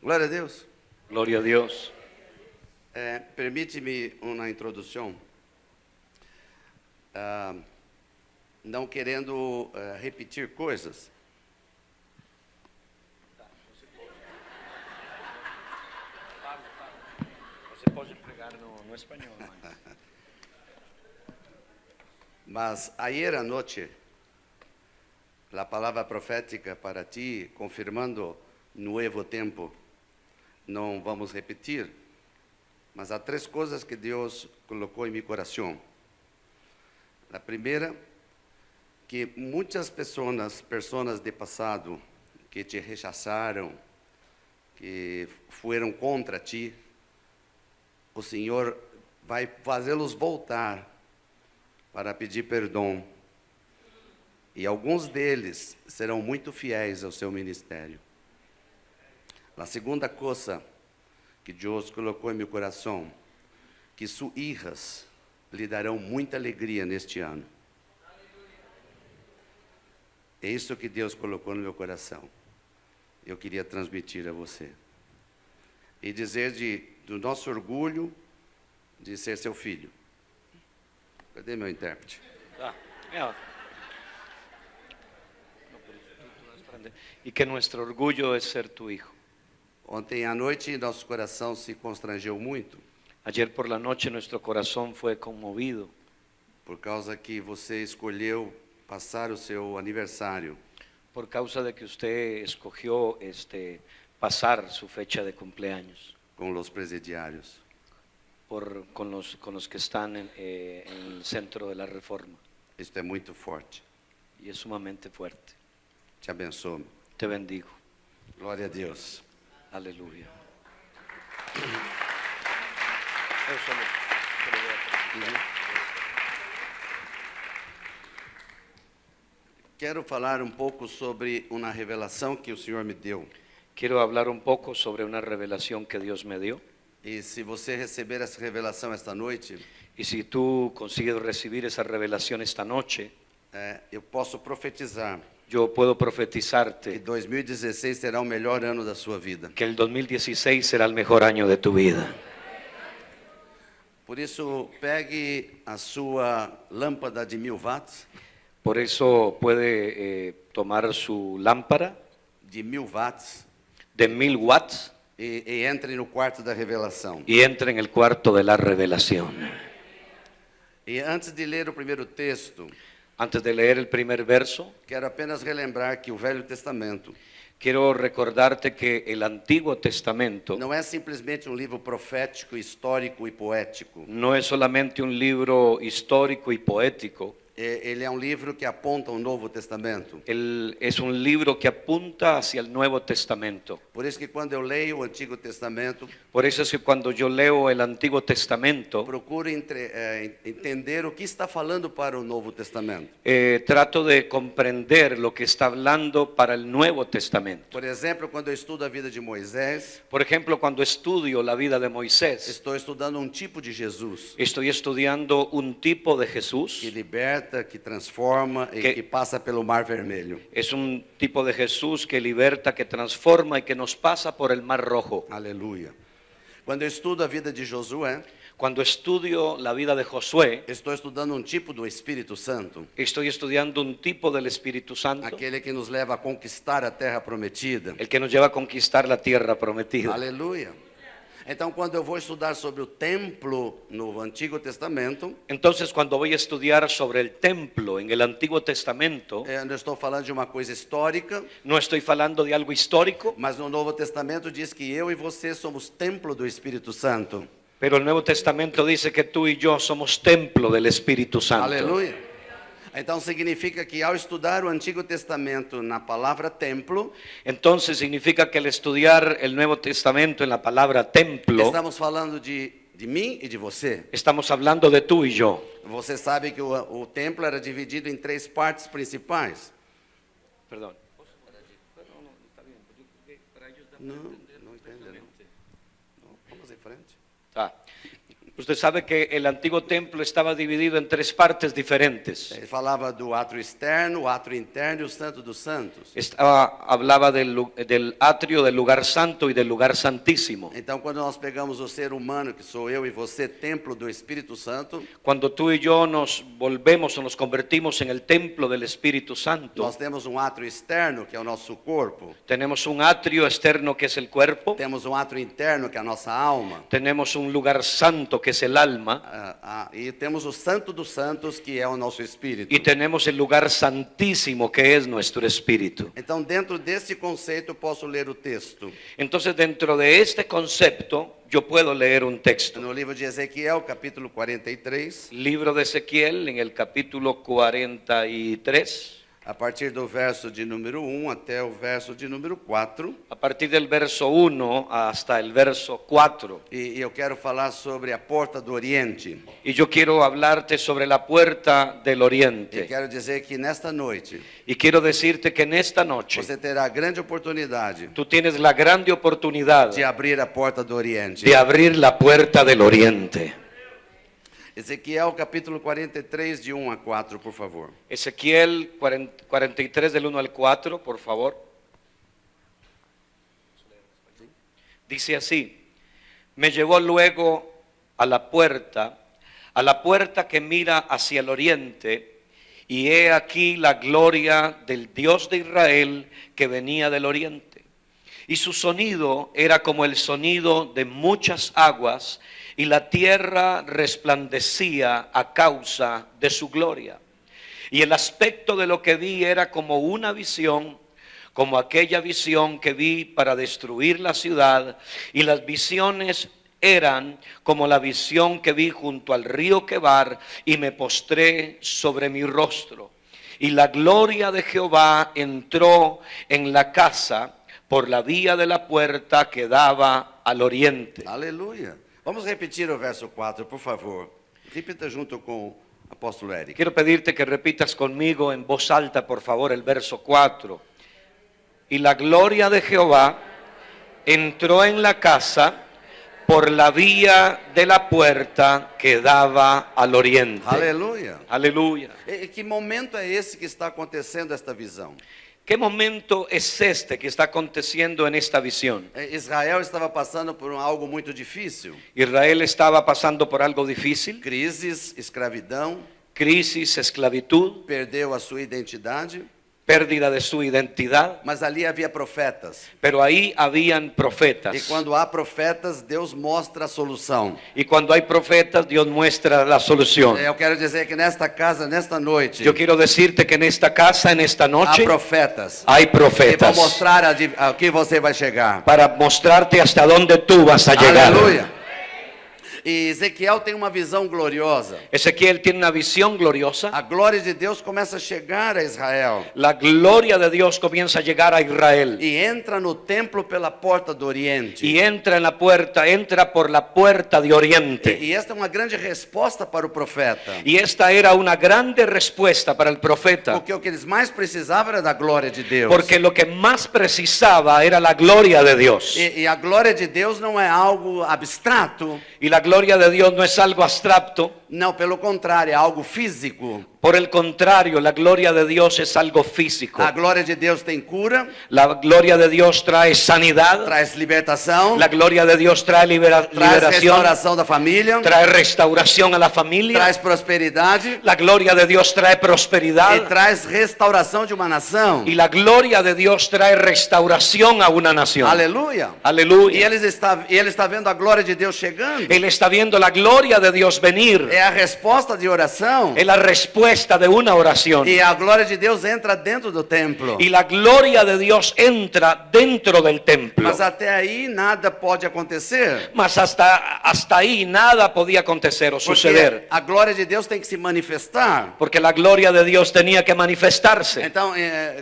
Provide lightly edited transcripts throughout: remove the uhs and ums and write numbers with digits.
Glória a Deus. Gloria a Dios. Permite-me uma introdução. Não querendo repetir coisas. Você pode pregar no espanhol, Mas ayer à noite, a palavra profética para ti, confirmando novo tempo, não vamos repetir, mas há três coisas que Deus colocou em meu coração. A primeira, que muitas pessoas de passado que te rechaçaram, que foram contra ti, o Senhor vai fazê-los voltar para pedir perdão. E alguns deles serão muito fiéis ao seu ministério. A segunda coisa que Deus colocou em meu coração, que suas hijas lhe darão muita alegria neste ano. É isso que Deus colocou no meu coração. Eu queria transmitir a você. E dizer do nosso orgulho de ser seu filho. Cadê meu intérprete? Y que nuestro orgullo es ser tu hijo. Ontem à noite, nosso coração se constrangeu muito, Ayer por la noche nuestro corazón fue conmovido por causa que você escolheu passar o seu aniversário por causa de que usted escogió pasar su fecha de cumpleaños com os presidiários. con los que están en el centro de la reforma. Isto é muito forte. Y es sumamente fuerte. Te abençoo. Te bendigo. Glória a Deus. Aleluya. Quero falar pouco sobre uma revelação que o Senhor me deu. Quiero hablar un poco sobre una revelación que Dios me dio. E se você receber essa revelação esta noite, Y si tú consigues recibir esa revelación esta noche, eu posso profetizar yo puedo que profetizarte 2016 será o melhor ano da sua vida. que el 2016 será el mejor año de tu vida. Por isso, pegue a sua lâmpada de 1000 watts, Por eso puede tomar su lámpara de 1000 watts, de 1000 watts e entre no quarto da revelação. y entre en el cuarto de la revelación. E antes de ler o primeiro texto, Antes de leer el primer verso, quero apenas relembrar que o Velho Testamento quiero recordarte que el Antiguo Testamento não é simplesmente livro profético, histórico e poético. no es solamente un libro histórico y poético, Ele é livro que aponta ao Novo Testamento. es un libro que apunta hacia el Nuevo Testamento. Por isso que quando eu leio o Antigo Testamento, Por eso es que cuando yo leo el Antiguo Testamento, procuro entender o que está falando para o Novo Testamento. trato de comprender lo que está hablando para el Nuevo Testamento. Por exemplo, quando eu estudo a vida de Moisés, Por ejemplo, cuando estudio la vida de Moisés, estou estudando tipo de Jesus estoy estudiando un tipo de Jesús. que liberta, que transforma e que passa pelo Mar Vermelho. Es un tipo de Jesús que liberta, que transforma y que nos pasa por el Mar Rojo. Aleluia. Quando eu estudo a vida de Josué, Cuando estudio la vida de Josué, estou estudando tipo do Espírito Santo, estoy estudiando un tipo del Espíritu Santo, aquele que nos leva a conquistar a terra prometida. el que nos lleva a conquistar la tierra prometida. Aleluia. Então, quando eu vou estudar sobre o templo no Antigo Testamento, Entonces, cuando voy a estudiar sobre el templo en el Antiguo Testamento, não estou falando de uma coisa histórica, no estoy hablando de algo histórico, mas no Novo Testamento diz que eu e você somos templo do Espírito Santo. pero el Nuevo Testamento dice que tú y yo somos templo del Espíritu Santo. Aleluia. Então significa que ao estudar o Antigo Testamento na palavra templo, Entonces significa que al estudiar el Nuevo Testamento en la palabra templo, estamos falando de mim e de você. estamos hablando de tú y yo. Você sabe que o templo era dividido em três partes principais. Perdón. Não entende, não. Vamos em frente. Usted sabe que el antiguo templo estaba dividido en tres partes diferentes. Ele falava do átrio externo, o átrio interno e o Santo dos Santos. Hablaba del atrio, del lugar santo y del lugar santísimo. Então, quando nós pegamos o ser humano, que sou eu e você, templo do Espírito Santo, Cuando tú y yo nos volvemos o nos convertimos en el templo del Espíritu Santo, nós temos um átrio externo, que é o nosso corpo. tenemos un atrio externo que es el cuerpo, Temos um átrio interno, que é a nossa alma. tenemos un lugar santo que es el alma, E temos o Santo dos Santos, que é o nosso espírito. y tenemos el lugar santísimo que es nuestro espíritu. Então, dentro desse conceito, eu posso ler o texto. Entonces, dentro de este concepto, yo puedo leer un texto. No livro de Ezequiel, capítulo 43, Libro de Ezequiel, en el capítulo 43, a partir do verso de número 1 até o verso de número 4. a partir del verso 1 hasta el verso 4. E eu quero falar sobre a porta do Oriente. Y yo quiero hablarte sobre la puerta del E oriente. quero dizer que nesta noite, Y quiero decirte que en esta noche você terá a grande oportunidade tú tienes la grande oportunidad de abrir a porta do Oriente. de abrir la puerta del oriente. Ezequiel, capítulo 43, de 1 a 4, por favor. Ezequiel 43 del 1 al 4, por favor. Dice así: me llevó luego a la puerta que mira hacia el oriente, y he aquí la gloria del Dios de Israel que venía del oriente. Y su sonido era como el sonido de muchas aguas, y la tierra resplandecía a causa de su gloria. Y el aspecto de lo que vi era como una visión, como aquella visión que vi para destruir la ciudad, y las visiones eran como la visión que vi junto al río Quebar, y me postré sobre mi rostro. Y la gloria de Jehová entró en la casa por la vía de la puerta que daba al oriente. Aleluia. Vamos repetir o verso 4, por favor. Repita junto com o apóstolo Eric. Quiero pedirte que repitas conmigo en voz alta, por favor, el verso 4. Y la gloria de Jehová entró en la casa por la vía de la puerta que daba al oriente. Aleluia. Aleluya. E que momento é esse que está acontecendo esta visão? ¿Qué momento es este que está aconteciendo en esta visión? Israel estava passando por algo muito difícil. Israel estaba pasando por algo difícil, Crises, escravidão, crisis, esclavitud, perdeu a sua identidade. pérdida de su identidad, Mas ali havia profetas. pero ahí habían profetas. E quando há profetas, Deus mostra a solução. Y cuando hay profetas, Dios muestra la solución. Eu quero dizer que nesta casa, nesta noite, Yo quiero decirte que en esta casa, en esta há noche, profetas hay que vão profetas mostrar a que você vai chegar. para mostrarte hasta dónde tú vas a llegar. Aleluia. E Ezequiel tem uma visão gloriosa. Ezequiel tiene una visión gloriosa. A glória de Deus começa a chegar a Israel La gloria de Dios comienza a llegar a Israel. e entra no templo pela porta do Oriente. Y entra en la puerta, entra por la puerta de Oriente. E esta é uma grande resposta para o profeta. Y esta era una grande respuesta para el profeta. Porque o que eles mais precisavam era da glória de Deus. Porque lo que más precisaba era la gloria de Dios. E a glória de Deus não é algo abstrato. Y la gloria de Dios no es algo abstracto. Não, pelo contrário, é algo físico. Por el contrario, la gloria de Dios es algo físico. A glória de Deus tem cura, La gloria de Dios trae sanidad. traz libertação, La gloria de Dios trae traz liberación. restauração da família, Trae restauración a la familia. traz prosperidade La gloria de Dios trae e prosperidad. traz restauração de uma nação. Y la gloria de Dios trae restauración a una nación. Aleluia. E Aleluya. ele está vendo a glória de Deus chegando. Él está viendo la gloria de Dios venir. É a resposta de oração. Es la respuesta de una oración. E a glória de Deus entra dentro do templo. Y la gloria de Dios entra dentro del templo. Mas até aí nada pode acontecer. Mas hasta ahí nada podía acontecer o Porque suceder. a glória de Deus tem que se manifestar. Porque la gloria de Dios tenía que manifestarse. Então,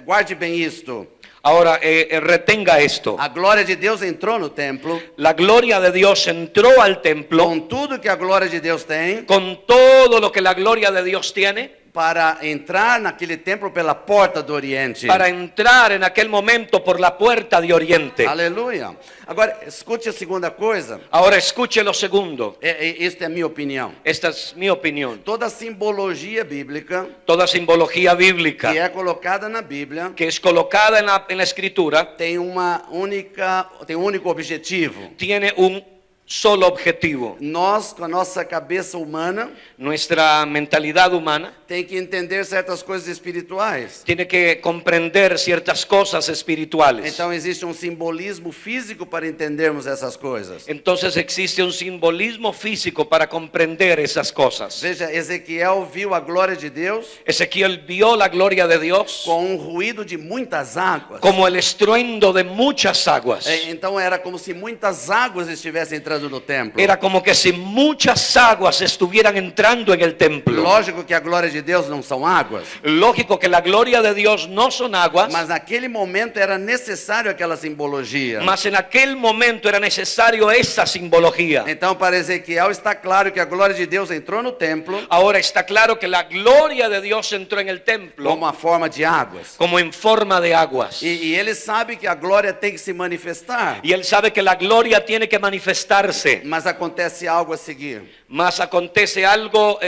guarde bem isto. Ahora, retenga esto. A glória de Deus entrou no templo. La gloria de Dios entró al templo Com tudo que a glória de Deus tem, con todo lo que la gloria de Dios tiene para entrar naquele templo pela porta do Oriente. para entrar en aquel momento por la puerta de Oriente. Aleluia. Agora, escute a segunda coisa. Ahora escuche lo segundo. Esta é a minha opinião. Esta es mi opinión. Toda simbologia bíblica Toda simbología bíblica que é colocada na Bíblia que es colocada en la escritura tem um único objetivo. tiene un solo objetivo. Nós, com a nossa cabeça humana, Nuestra mentalidad humana tem que entender certas coisas espirituais. tiene que comprender ciertas cosas espirituales. Então existe um simbolismo físico para entendermos essas coisas. Entonces existe un simbolismo físico para comprender esas cosas. Veja, Ezequiel viu a glória de Deus Ezequiel vio la gloria de Dios com ruído de muitas águas. como el estruendo de muchas aguas. Então era como se muitas águas estivessem entrando no templo. Era como que si muchas aguas estuvieran entrando en el templo. Lógico que a glória de Deus não são águas, Lógico que la gloria de Dios no son aguas, mas naquele momento era necessário aquela simbologia. mas en aquel momento era necesario esa simbología. Então para Ezequiel está claro que a glória de Deus entrou no templo Ahora está claro que la gloria de Dios entró en el templo como uma forma de águas. como en forma de aguas. E ele sabe que a glória tem que se manifestar. Y él sabe que la gloria tiene que manifestarse, Mas acontece algo a seguir. mas acontece algo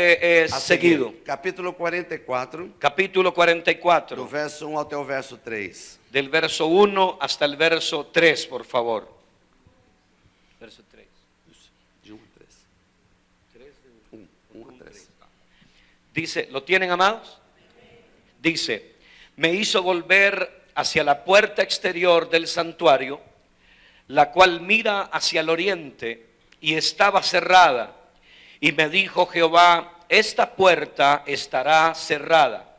A seguido. Capítulo 44, Capítulo do 44, verso 1 até o verso 3. del verso 1 hasta el verso 3, por favor. Verso 3. De 1 a 3. 1 a 3. Dice, ¿lo tienen, amados? Dice, me hizo volver hacia la puerta exterior del santuario, la cual mira hacia el oriente, y estaba cerrada. Y me dijo Jehová, esta puerta estará cerrada,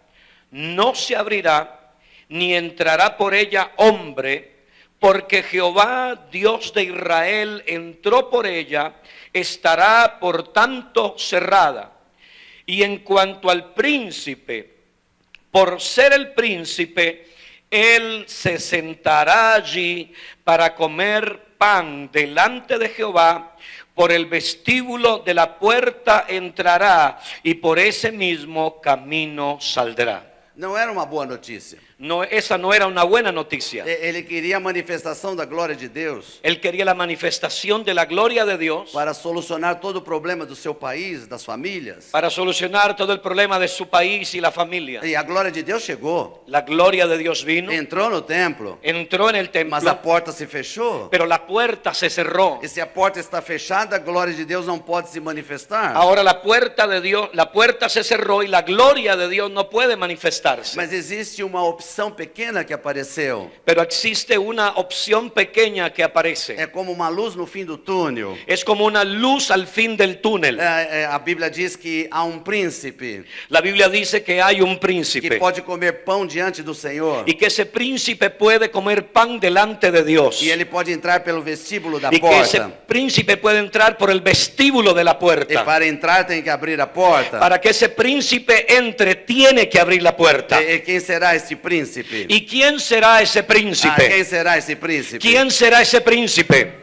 no se abrirá, ni entrará por ella hombre, porque Jehová, Dios de Israel, entró por ella, estará por tanto cerrada. Y en cuanto al príncipe, por ser el príncipe, él se sentará allí para comer pan delante de Jehová, por el vestíbulo de la puerta entrará y por ese mismo camino saldrá. Não era uma boa notícia. No, esa no era una buena noticia. Ele queria a manifestação da glória de Deus Él quería la manifestación de la gloria de Dios para solucionar todo o problema do seu país, das famílias. para solucionar todo el problema de su país y la familia. E a glória de Deus chegou, La gloria de Dios vino, entrou no templo, entró en el mas a templo, porta se fechou. pero la puerta se cerró. E se a porta está fechada, a glória de Deus não pode se manifestar. Ahora la puerta de Dios, la puerta se cerró y la gloria de Dios no puede manifestarse. Mas existe uma opção pequena que apareceu. Pero existe una opción pequeña que aparece. É como uma luz no fim do túnel. Es como una luz al fin del túnel. A Bíblia diz que há um príncipe La Biblia dice que hay un que príncipe pode comer pão diante do Senhor. y que ese príncipe puede comer pan delante de Dios. E ele pode entrar pelo vestíbulo da Y que ese porta. príncipe puede entrar por el vestíbulo de la E puerta. para entrar tem que abrir a porta. Para que ese príncipe entre, tiene que abrir la puerta. E quem será esse príncipe? ¿Y quién será ese Quem príncipe? será esse príncipe? ¿Quién será ese príncipe?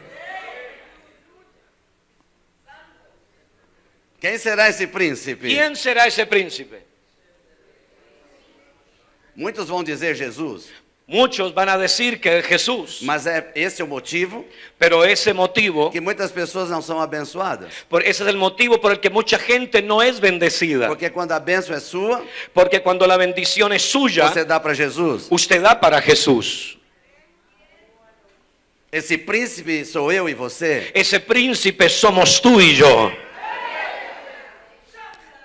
Quem será esse príncipe? ¿Quién será ese príncipe? Muitos vão dizer Jesus, Muchos van a decir que es Jesús, mas esse é o motivo pero ese motivo, que muitas pessoas não são abençoadas. ese es el motivo por el que mucha gente no es bendecida. Porque quando a bênção é sua, Porque cuando la bendición es suya, você dá para Jesus. usted da para Jesús. Esse príncipe sou eu e você. Ese príncipe somos tú y yo.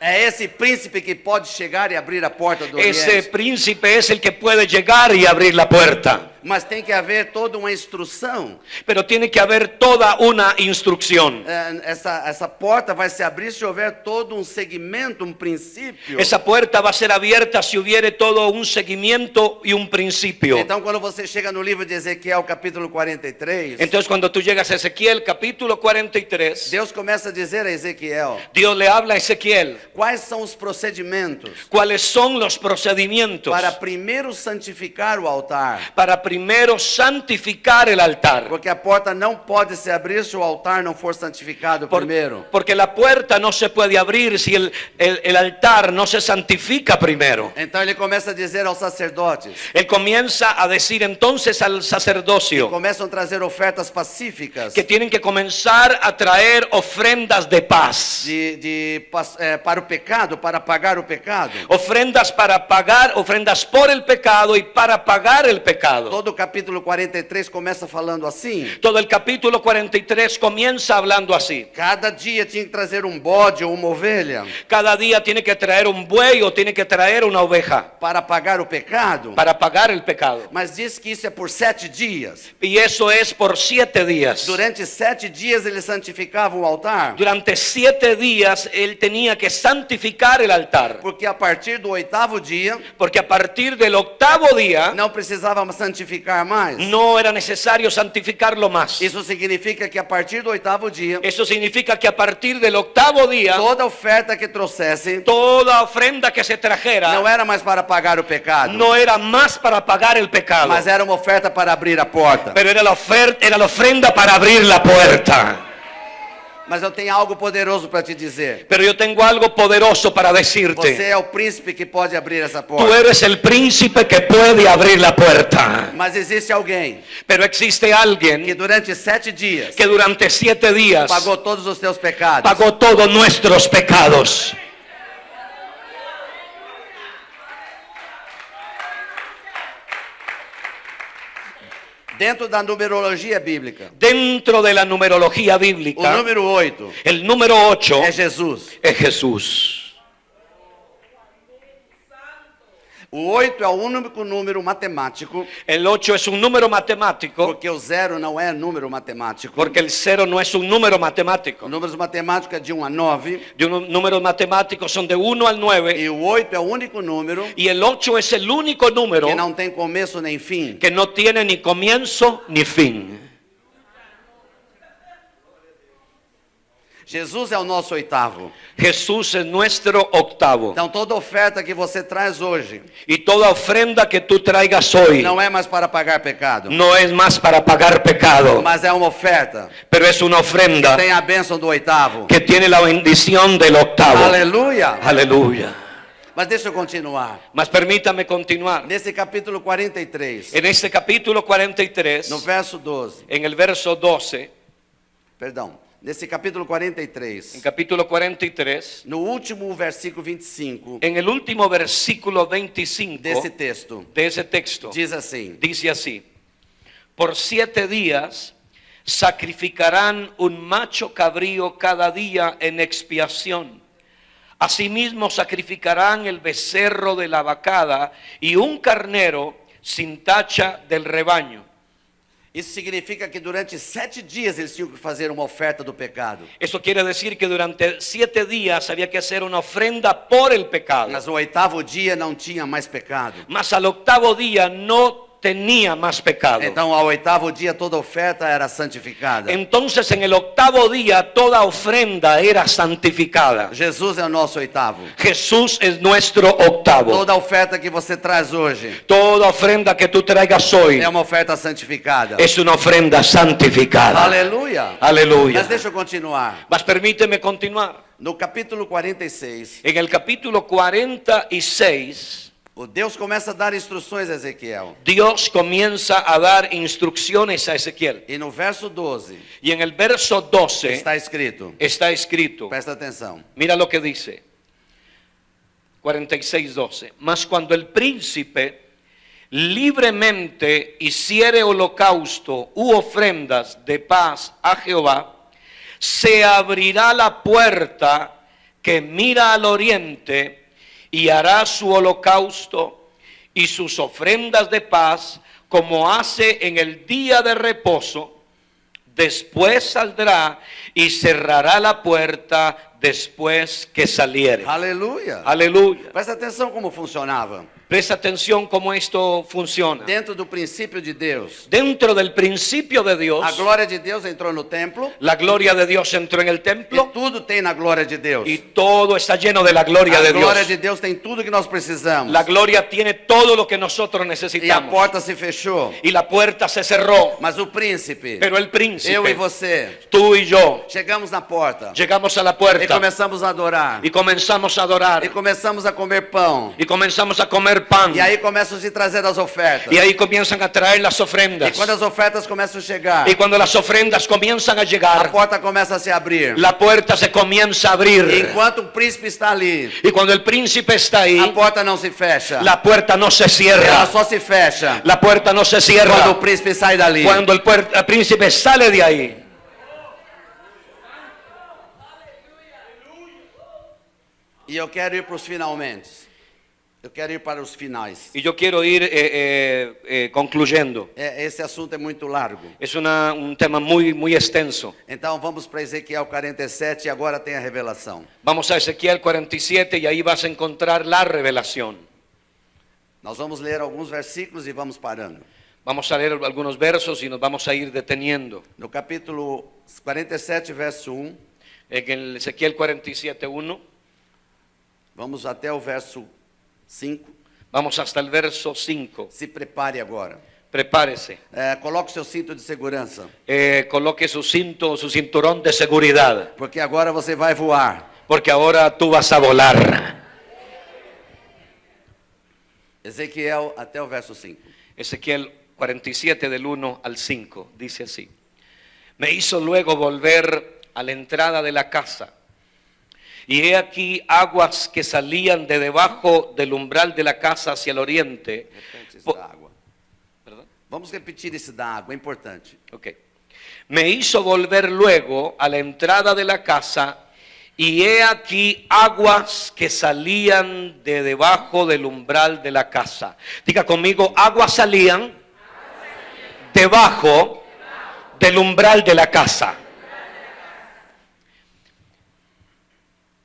É esse príncipe que pode chegar e abrir a porta do Ese Oriente. príncipe es el que puede llegar y abrir la puerta. Mas tem que haver toda uma instrução. Pero tiene que haber toda una instrucción. Essa porta vai se abrir se houver todo um segmento, um princípio. Esa puerta va a ser abierta si hubiere todo un seguimiento y un principio. Então, quando você chega no livro de Ezequiel, capítulo 43, Entonces cuando tú llegas a Ezequiel capítulo 43, Deus começa a dizer a Ezequiel Dios le habla a Ezequiel. quais quais são os procedimentos ¿Cuáles son los procedimientos para primeiro santificar o altar? para primero santificar el altar? Porque a porta não pode se abrir se o altar não for santificado primeiro. Porque la puerta no se puede abrir si el altar no se santifica primero. Então ele começa a dizer aos sacerdotes, Él comienza a decir entonces al sacerdocio começam a trazer ofertas pacíficas que tienen que comenzar a traer ofrendas de paz. para o pecado, para pagar o pecado. Ofrendas para pagar, ofrendas por el pecado y para pagar el pecado. Todo o capítulo 43 começa falando assim. Todo el capítulo 43 comienza hablando así. Cada dia tinha que trazer um bode ou uma ovelha Cada día tiene que traer un buey o tiene que traer una oveja para pagar o pecado. para pagar el pecado. Mas diz que isso é por 7 dias. Y eso es por 7 días. Durante 7 dias ele santificava o altar. Durante 7 días él tenía que santificar el altar. Porque a partir do 8º dia Porque a partir del 8º día não precisava santificar mais. no era necesario santificarlo más. Isso significa que a partir do 8º dia, Eso significa que a partir del 8º día, toda oferta que trouxesse toda ofrenda que se trajera não era mais para pagar o pecado, no era más para pagar el pecado, mas era uma oferta para abrir a porta. pero era la ofrenda para abrir la puerta. Mas eu tenho algo poderoso para te dizer. Pero yo tengo algo poderoso para Você decirte. é o príncipe que pode abrir essa Tú porta. eres el príncipe que puede abrir la puerta. Mas existe alguém Pero existe que alguien durante 7 dias que durante 7 días pagou todos os teus pecados. pagó todos nuestros pecados. Dentro da numerologia bíblica, Dentro de la numerología o bíblica, número 8 el número 8 é Jesus. es Jesús. O 8 é o único número matemático, El 8 es un número matemático, porque o 0 não é número matemático. porque el 0 no es un número matemático. Números matemáticos é de 1 a 9. Números matemáticos son de 1 al 9 E o 8 é o único número y el 8 es el único número que não tem começo nem fim. que no tiene ni comienzo ni fin. Jesus é o nosso 8º. Jesús es nuestro 8º. Então toda oferta que você traz hoje Y toda ofrenda que tú traigas hoy não é mais para pagar pecado, no es más para pagar pecado, mas é uma oferta pero es una ofrenda tem a bênção do 8º. que tiene la bendición del 8º. Aleluia! Aleluya. Mas deixa eu continuar. Mas permítame continuar. Nesse capítulo 43, En este capítulo 43, no verso 12, en el verso 12, perdão, nesse capítulo 43, en capítulo 43, no último versículo 25 en el último versículo 25 desse texto, de ese texto, diz assim: dice así: por 7 días sacrificarán un macho cabrío cada día en expiación. Asimismo sacrificarán el becerro de la vacada y un carnero sin tacha del rebaño. Isso significa que durante 7 dias eles tinham que fazer uma oferta do pecado. Eso quiere decir que durante 7 días había que hacer una ofrenda por el pecado. Mas no 8º dia não tinha mais pecado. Mas al 8º día no tenía más pecado. Então ao 8º dia toda oferta era santificada. Entonces en el 8º día toda ofrenda era santificada. Jesus é o nosso 8º. Jesús es nuestro 8º. Toda oferta que você traz hoje Toda ofrenda que tú traigas hoy é uma oferta santificada. es una ofrenda santificada. Aleluia! Aleluya. Mas deixa eu continuar. Mas permíteme continuar. No capítulo 46, En el capítulo 46, o Deus começa a dar instruções a Ezequiel. Dios comienza a dar instrucciones a Ezequiel. E no verso 12 Y en el verso 12 está escrito, está escrito, presta atenção, mira lo que dice, 46:12. Mas cuando el príncipe libremente hiciere holocausto u ofrendas de paz a Jehová, se abrirá la puerta que mira al oriente y hará su holocausto y sus ofrendas de paz como hace en el día de reposo. Después saldrá y cerrará la puerta después que saliere. aleluia. Aleluya. Presta atenção como funcionava. Presta atención cómo esto funciona. Dentro do princípio de Deus, Dentro del principio de a Dios, glória de Deus entrou no templo la gloria de Dios entró en el e templo tudo tem na glória de Deus. y todo está lleno de la gloria A de glória Dios. de Deus tem tudo que nós precisamos. La gloria tiene todo lo que nosotros E a necesitamos. porta se fechou. Y la puerta se cerró. Mas o príncipe, Pero el eu e príncipe, você, tú y yo, chegamos na porta llegamos a la e puerta começamos a adorar. y comenzamos a adorar. E começamos a comer pão. Y comenzamos a comer pan. E aí começam a se trazer as ofertas. Y ahí comienzan a traer las E ofrendas. quando as ofertas começam a chegar, Y cuando las ofrendas comienzan a a llegar, porta começa a se abrir. la puerta se comienza a E abrir. enquanto o príncipe está ali, Y cuando el príncipe está a ahí, porta não se fecha. la puerta no se Ela cierra. só se fecha La puerta no se quando cierra o príncipe sai dali. cuando el príncipe sale de ahí. E eu quero ir para os finalmente. Eu quero ir para os finais. Y yo quiero ir concluyendo. Esse assunto é muito largo. Es un tema muy extenso. Então vamos para Ezequiel 47 e agora tem a revelação. Vamos a Ezequiel 47 y ahí vas a encontrar la revelación. Nós vamos ler alguns versículos e vamos parando. Vamos a leer algunos versos y nos vamos a ir deteniendo. No capítulo 47, verso 1, En el Ezequiel 47:1, vamos até o verso 5. vamos hasta el verso 5. Se prepare agora. Prepárese. Coloque o seu cinto de segurança, Coloque su cinturón de seguridad, porque agora você vai voar. porque ahora tú vas a volar. Ezequiel até o verso 5. Ezequiel 47 del 1 al 5 dice así: me hizo luego volver a la entrada de la casa, y he aquí aguas que salían de debajo del umbral de la casa hacia el oriente. Repete esse Po- da água. ¿Perdón? Vamos repetir esse da água, é importante. Ok. Me hizo volver luego a la entrada de la casa, y he aquí aguas que salían de debajo del umbral de la casa. Diga conmigo, aguas salían debajo del umbral de la casa,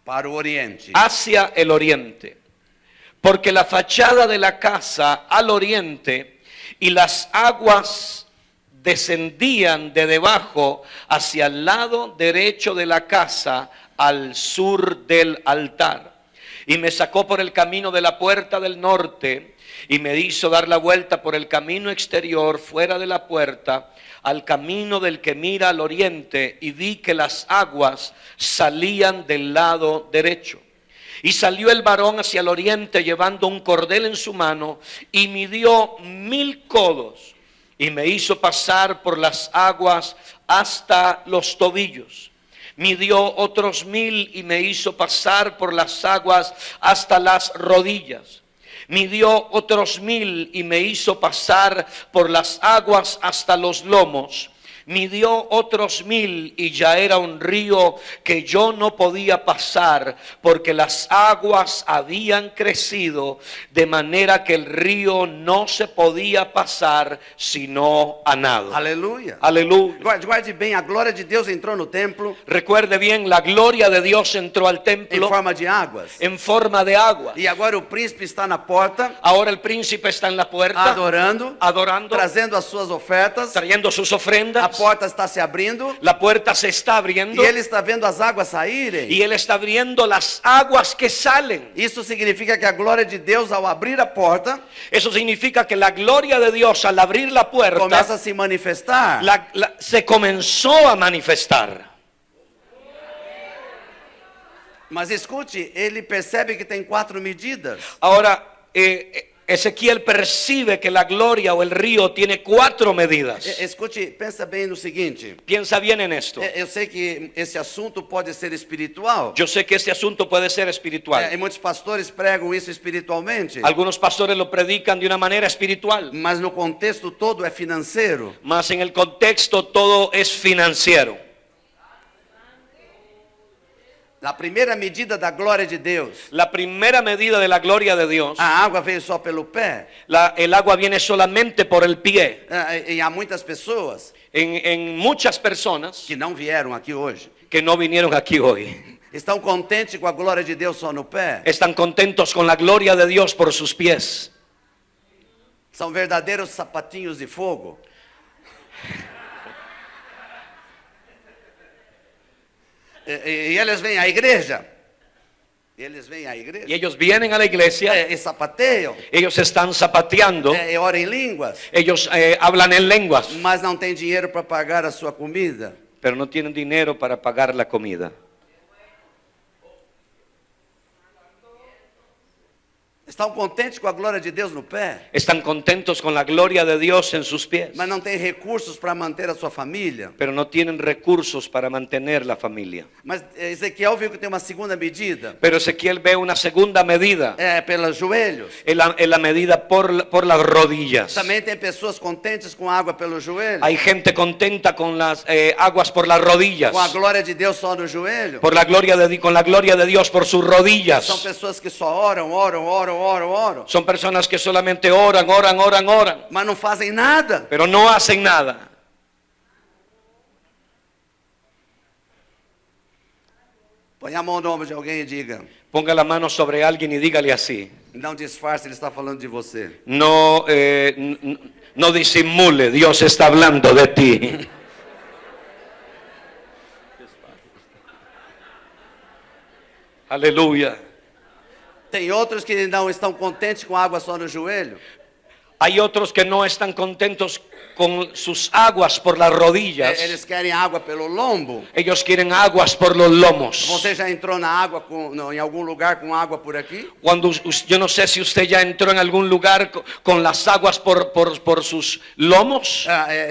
Para o oriente. hacia el oriente. Porque la fachada de la casa al oriente y las aguas descendían de debajo hacia el lado derecho de la casa al sur del altar. Y me sacó por el camino de la puerta del norte y me hizo dar la vuelta por el camino exterior fuera de la puerta al camino del que mira al oriente, y vi que las aguas salían del lado derecho. Y salió el varón hacia el oriente llevando un cordel en su mano y midió 1000 codos y me hizo pasar por las aguas hasta los tobillos. Midió otros 1000 y me hizo pasar por las aguas hasta las rodillas. Midió otros 1000 y me hizo pasar por las aguas hasta los lomos. Midió otros 1000 y ya era un río que yo no podía pasar, porque las aguas habían crecido de manera que el río no se podía pasar sino a nado. Aleluia. Aleluya. Guarde bem, a glória de Deus entrou no templo Recuerde bien, la gloria de Dios entró al em templo forma de águas. en forma de agua. E agora o príncipe está na porta, Ahora el príncipe está en la puerta adorando, trazendo as suas ofertas. trayendo sus A ofrendas. porta está se abrindo La puerta se está abriendo e ele está vendo as águas saírem. y él está abriendo las aguas que salen. Isso significa que a glória de Deus, ao abrir a porta, Eso significa que la gloria de Dios al abrir la puerta começa a se manifestar. se comenzó a manifestar. Mas escute, ele percebe que tem 4 medidas. Ahora, Ezequiel percibe que la gloria o el río tiene 4 medidas. Escute, pensa bem no seguinte. Piensa bien en esto. Eu sei que esse assunto pode ser espiritual. Yo sé que este asunto puede ser espiritual. E muitos pastores pregam isso espiritualmente. Algunos pastores lo predican de una manera espiritual, Mas no contexto todo é financeiro. mas en el contexto todo es financiero. A primeira medida da glória de Deus. La primera medida de la gloria de Dios, A água veio só pelo pé. el agua viene solamente por el pie. E há muitas pessoas En muchas personas que não vieram aqui hoje. que no vinieron aquí hoy Estão contentes com a glória de Deus só no pé. están contentos con la gloria de Dios por sus pies. São verdadeiros sapatinhos de fogo. E eles vêm à igreja. Eles vêm à igreja. Y ellos vienen a la iglesia, E sapateiam. ellos están zapateando, E oram em línguas. ellos hablan en lenguas, Mas não tem dinheiro para pagar a sua comida. pero no tienen dinero para pagar la comida. Estão contentes com a glória de Deus no pé. Están contentos con la gloria de Dios en sus pies, Mas não tem recursos para manter a sua família. pero no tienen recursos para mantener la familia. Mas Ezequiel viu que tem uma segunda medida. Pero Ezequiel ve una segunda medida, É pelos joelhos. en la medida por las rodillas. Também tem pessoas contentes com água pelos joelhos. Hay gente contenta con las aguas por las rodillas, Com a glória de Deus só no joelho. con la gloria de Dios por sus São rodillas. pessoas que só oram. Son personas que solamente oran, Mas não fazem nada. pero no hacen nada. Põe a mão no ombro de alguém e diga. Ponga la mano sobre alguien y dígale así. Não disfarce, ele está falando de você. No, no disimule, Dios está hablando de ti. Aleluya. Tem outros que não estão contentes com água só no joelho. Hay otros que no están contentos con sus aguas por las rodillas. Eles querem água pelo lombo. Ellos quieren aguas por los lomos. Você já entrou na água em algum lugar com água por aqui? Cuando yo no sé si usted ya entró en algún lugar con las aguas por sus lomos.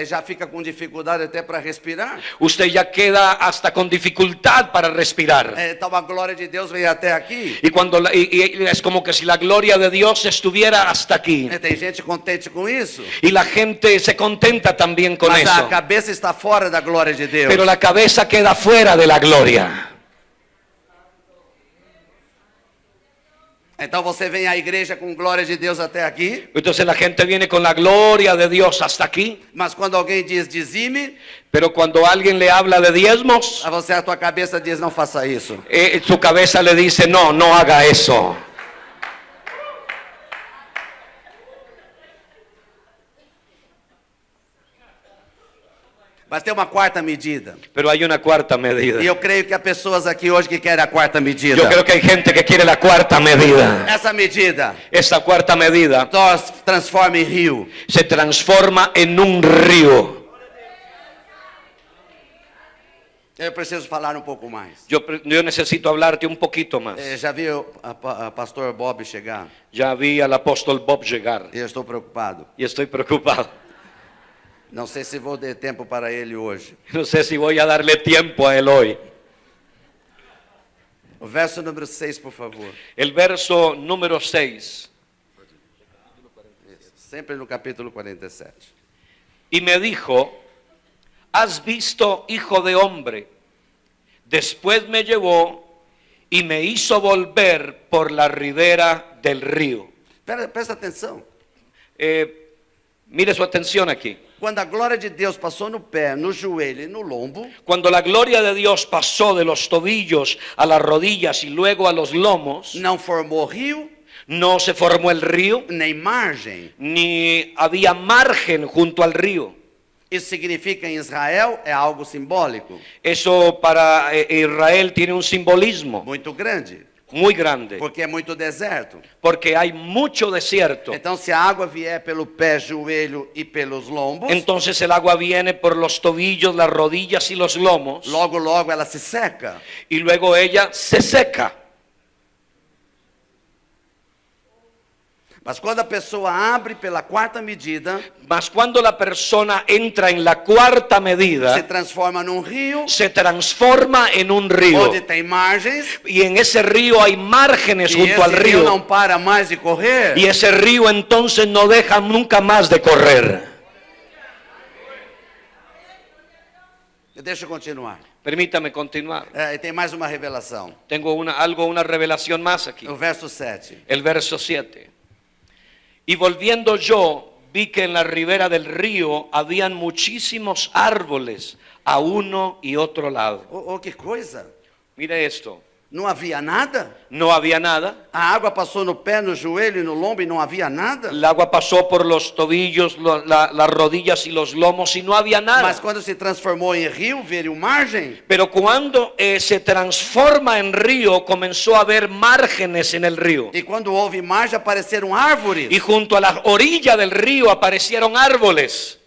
Já fica com dificuldade até para respirar. Usted ya queda hasta con dificultad para respirar. Então a glória de Deus veio até aqui. Y es como que si la gloria de Dios estuviera hasta aquí. Tem gente contente com isso. Y la gente se contenta también con Mas a eso. cabeça está fora da glória de Deus. Pero la cabeza queda fuera de la gloria. Então você vem à igreja com glória de Deus até aqui. Entonces la gente viene con la gloria de Dios hasta aquí. Mas quando alguém diz dizime, Pero cuando alguien le habla de diezmos, a tua cabeça diz não faça isso. su cabeza le dice no, no haga eso. Mas tem uma quarta medida. Pero hay una cuarta medida. E eu creio que há pessoas aqui hoje que querem a quarta medida. Yo creo que hay gente que quiere la cuarta medida. Essa medida Esta cuarta medida transforma em rio. se transforma en un río. Eu preciso falar um pouco mais. Yo necesito hablarte un poquito más. Já viu a pastor Bob chegar? Ya vi al apóstol Bob llegar Eu estou preocupado. y estoy preocupado. Não sei se vou ter tempo para ele hoje. No sé si voy a darle tiempo a él hoy. O verso número 6, por favor. El verso número 6. Sempre no capítulo 47. Y me dijo, ¿has visto, hijo de hombre? Después me llevó y me hizo volver por la ribera del río. Presta atenção. Mire su atención aquí. Quando a glória de Deus passou no pé, no joelho e no lombo, Cuando la gloria de Dios pasó de los tobillos a las rodillas y luego a los lomos, não formou rio, no se formó el río, nem margem. ni había margen junto al río. Isso significa em Israel é algo simbólico, Eso para Israel tiene un simbolismo muito grande, muy grande, porque é muito deserto. porque hay mucho desierto. Então, se a água vier pelo pé, joelho e pelos lombos, Entonces el agua viene por los tobillos, las rodillas y los lomos, logo ela se seca. y luego ella se seca. Mas quando a pessoa abre pela quarta medida, Mas cuando la persona entra en la cuarta medida, se transforma num rio, se transforma en un río. onde tem margens, Y en ese río hay márgenes e junto al esse rio río. não para mais de correr. Y ese río entonces no deja nunca más de correr. Deixa eu continuar. Permítame continuar. E tem mais uma revelação. Tengo una revelación más aquí. O verso 7. El verso 7. Y volviendo yo, vi que en la ribera del río habían muchísimos árboles a uno y otro lado. Oh, que coisa! Mire esto. Não havia nada. No había nada. A água passou no pé, no joelho e no lombo e não havia nada. El agua pasó por los tobillos, las rodillas y los lomos y no había nada. Mas quando se transformou em rio, veio margem. Pero cuando se transforma en río, comenzó a haber márgenes en el río. E quando houve margem, apareceram árvores. Y junto a la orilla del río aparecieron árboles.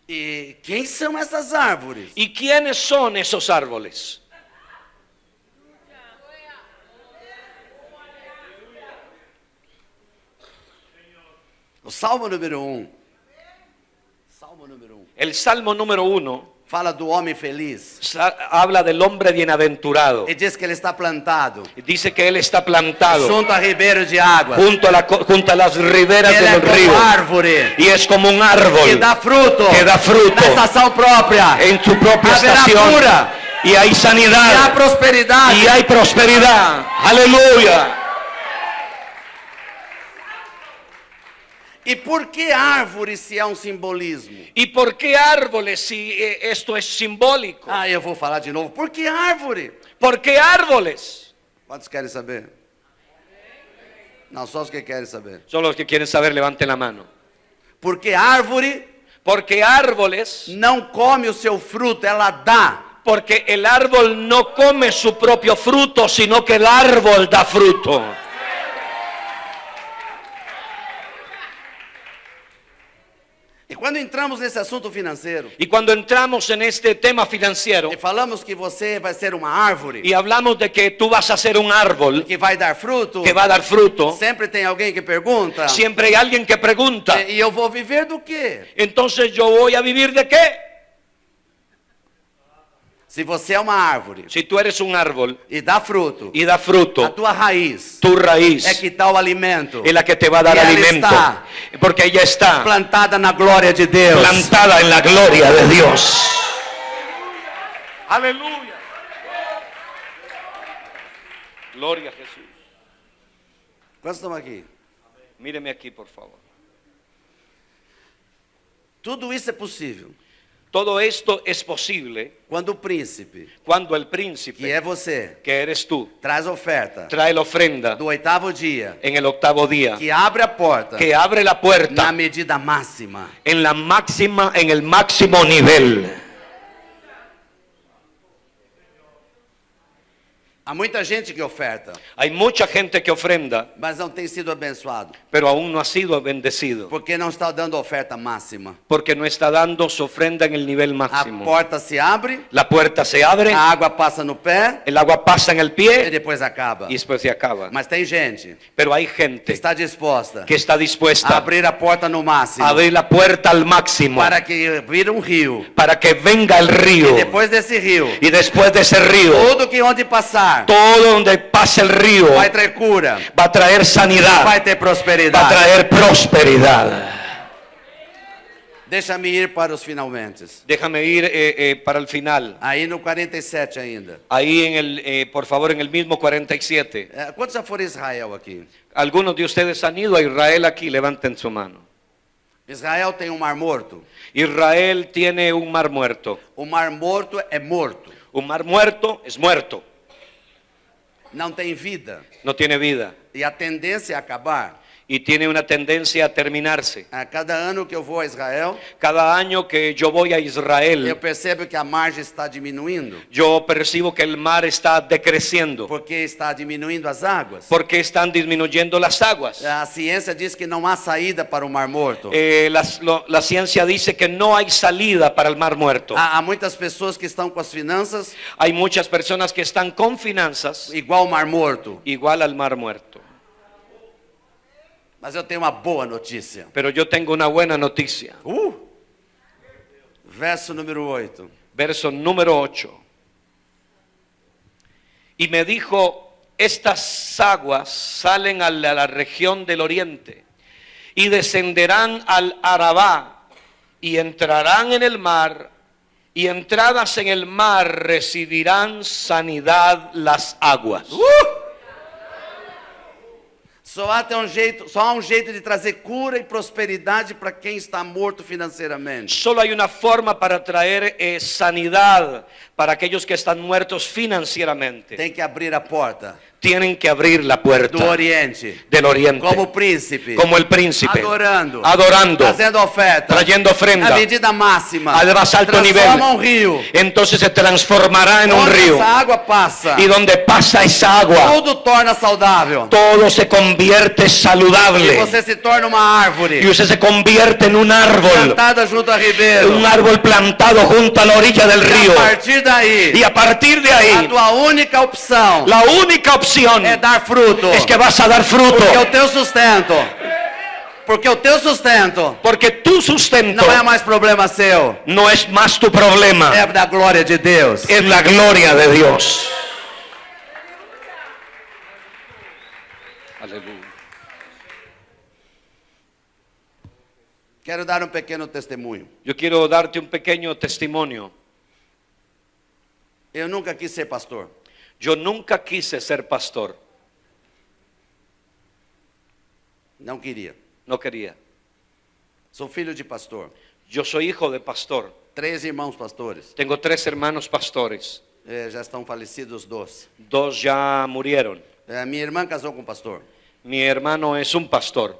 E quem são essas árvores? ¿Y quiénes son esos árboles? O Salmo número 1. Salmo número 1. El Salmo número 1 Fala do homem feliz. habla del hombre bienaventurado. E diz que ele está plantado Dice que él está plantado junto a ribeiros de águas. junto a las riberas Ele de é los como ríos. árvore Y es como un que árbol dá fruto, que da fruto na estação própria. en su propia Haverá estación. cura. Y hay E há sanidad. prosperidade. Y hay prosperidad. Aleluya. E por que árvore se é um simbolismo? ¿Y por qué árboles si esto es simbólico? Ah, eu vou falar de novo. Por que árvore? ¿Por qué árboles? Quantos querem saber? Não, só os que querem saber. Solo los que quieren saber, levanten la mano. Porque árvore Porque árboles, não come o seu fruto, ela dá. porque el árbol no come su propio fruto, sino que el árbol da fruto. E quando entramos nesse assunto financeiro, Y cuando entramos en este tema financiero e falamos que você vai ser uma árvore y hablamos de que tú vas a ser un árbol que vai dar fruto, que va a dar fruto, sempre tem alguém que pergunta, siempre hay alguien que pregunta, e eu vou viver do quê? entonces yo voy a vivir de qué? Se você é uma árvore Si tú eres un árbol e dá fruto, y da a fruto, tua raiz tu raíz é que dá o alimento, es la que te va a dar Y ella alimento, está porque ella está plantada na glória de Deus. plantada en la gloria de Dios. Aleluya. Gloria a Jesús. Quantos estão aqui? Míreme aquí, por favor. Tudo isso é possível Todo esto es posible quando o príncipe, cuando el que príncipe, é você, que eres tú, traz oferta trae la ofrenda do oitavo dia, en el octavo día, que abre a porta que abre la na puerta medida máxima. en la máxima, en el máximo nivel. Há muita gente que oferta, Hay mucha gente que ofrenda, mas não tem sido abençoado, pero aún no ha sido bendecido, porque não está dando a oferta máxima. porque no está dando su ofrenda en el nivel A máximo. porta se abre, La puerta se abre, a água passa no pé el agua pasa en el e pie depois acaba. y después se acaba. Mas tem gente Pero hay que gente está disposta que está a dispuesta abrir a porta no máximo a abrir la puerta al máximo para que vire um rio. para que venga el río. E depois desse rio, Y después de ese río, tudo que onde passar todo donde pase el río vai trazer cura, va a traer sanidad, vai ter va a prosperidade. traer prosperidad. Deixa-me ir para os finalmente. Déjame ir para el final. Aí no 47 ainda. Ahí en el, por favor, en el mismo 47. Quantos já foram a Israel aqui? Algunos de ustedes han ido a Israel aquí, levanten su mano. Israel tem um mar morto. Israel tiene un mar muerto. O mar morto é morto. Un mar muerto es muerto, Não tem vida. no tiene vida. E a tendência é acabar. Y tiene una tendencia a terminarse. A cada ano que eu vou a Israel, Cada año que yo voy a eu Israel, percebo que a margem está diminuindo. yo percibo que el mar está decreciendo. Porque está diminuindo as águas. Porque están disminuyendo las aguas. A ciência diz que não há saída para o mar morto. La ciencia dice que no hay salida para el mar muerto. Há muitas pessoas que estão com as finanças Hay muchas personas que están con finanzas igual ao mar morto. igual al mar muerto. Mas eu tenho uma boa notícia. Pero yo tengo una buena noticia. Verso número 8. Verso número 8. Y me dijo, estas aguas salen a la región del oriente y descenderán al Arabá y entrarán en el mar, y entradas en el mar recibirán sanidad las aguas. Só há um jeito de trazer cura e prosperidade para quem está morto financeiramente. Solo hay una forma para traer sanidad para aquellos que están muertos financieramente. Tem que abrir a porta Tienen que abrir la puerta do Oriente, del oriente, como príncipe, como el príncipe, adorando, adorando, oferta, trayendo ofrenda, a medida máxima, al más alto nivel. transforma um rio, Entonces se transformará en un onde río, essa água passa, y donde pasa esa agua, tudo torna saudável, todo se convierte e saludable, você se torna uma árvore, y usted se convierte en un árbol, plantada junto a ribeiro, un árbol plantado junto a la orilla del e río, a partir daí, y a partir de a ahí, tua única opção la única opción é dar fruto, es que vas a dar fruto, porque o teu sustento porque tu sustento não é mais problema seu, no es más tu problema, é da glória de Deus. es la gloria de Dios. Aleluya. Quero dar um pequeno testemunho. Yo quiero darte un pequeño testimonio. Eu nunca quis ser pastor. Yo nunca quise ser pastor, Não queria. no quería. Sou filho de pastor. Yo soy hijo de pastor. 3 irmãos pastores. Tengo 3 hermanos pastores. Já estão falecidos 2. 2 ya murieron. Minha irmã casou com um pastor. Mi hermano es un pastor.